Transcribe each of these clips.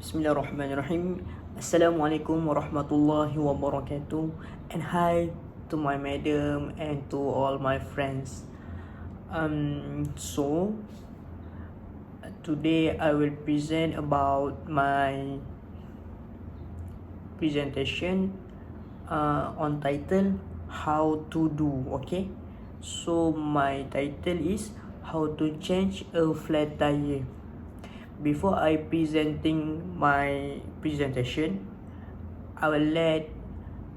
Bismillahirrahmanirrahim. Assalamualaikum warahmatullahi wabarakatuh. And hi to my madam and to all my friends. So today I will present about my presentation on title how to do. Okay, so my title is how to change a flat tire. Before I presenting my presentation, I will let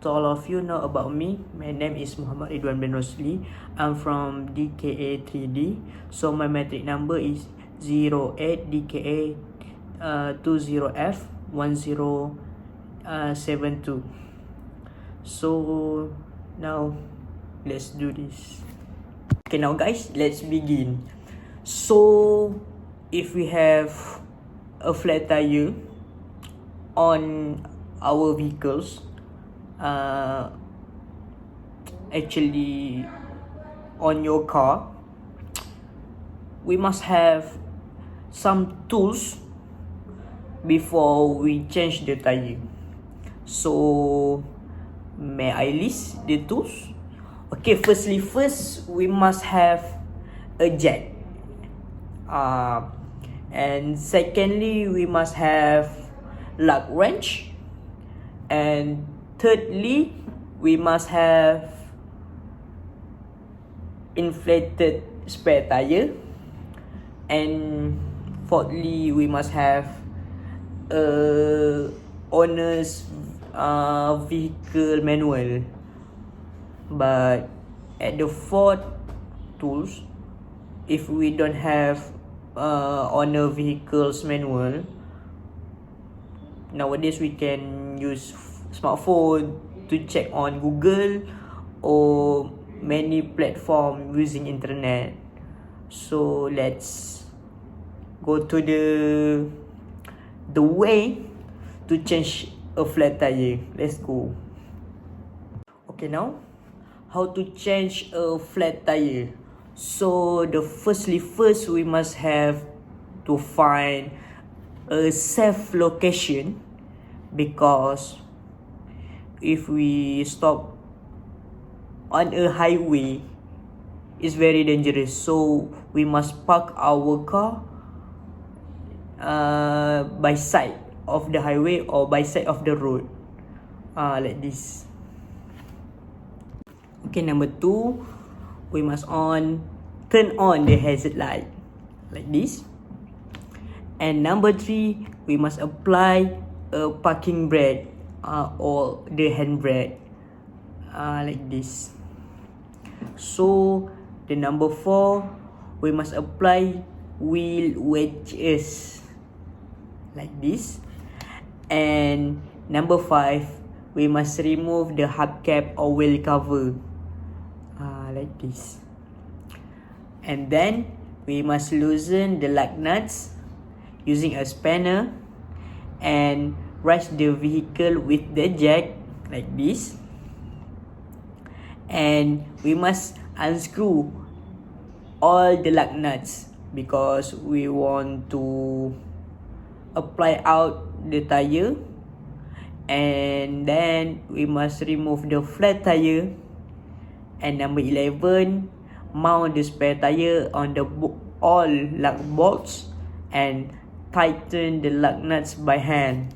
to all of you know about me. My name is Muhammad Ridwan bin Rosli. I'm from DKA 3D. So my metric number is 08 DKA 20F 1072. So now let's do this. Okay, now guys, let's begin. So if we have a flat tire on our vehicles, actually on your car, we must have some tools before we change the tire. So may I list the tools? Okay, first we must have a jack. And secondly, we must have lug wrench, and thirdly, we must have inflated spare tire, and fourthly, we must have owner's vehicle manual. But at the fourth tools, if we don't have owner vehicles manual, nowadays we can use smartphone to check on Google or many platform using internet. So let's go to the way to change a flat tire. Let's go. Okay, now how to change a flat tire. So the first we must have to find a safe location, because if we stop on a highway, it's very dangerous. So we must park our car by side of the highway or by side of the road, like this. Okay, number 2, we must turn on the hazard light like this. And number 3, we must apply a parking brake or the handbrake like this. So the number 4, we must apply wheel wedges like this. And number 5, we must remove the hubcap or wheel cover like this. And then we must loosen the lug nuts using a spanner and raise the vehicle with the jack like this. And we must unscrew all the lug nuts because we want to apply out the tire. And then we must remove the flat tire. And number 11, mount the spare tire on the all lug bolts and tighten the lug nuts by hand.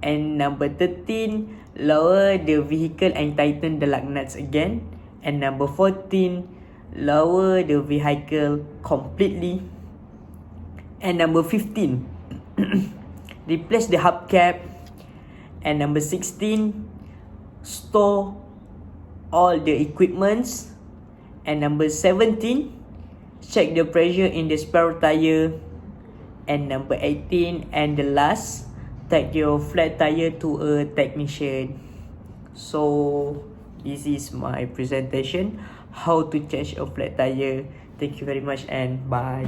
And number 13, lower the vehicle and tighten the lug nuts again. And number 14, lower the vehicle completely. And number 15, replace the hubcap. And number 16, store all the equipments. And number 17, check the pressure in the spare tire. And number 18, and the last, take your flat tire to a technician. So this is my presentation how to change a flat tire. Thank you very much and bye.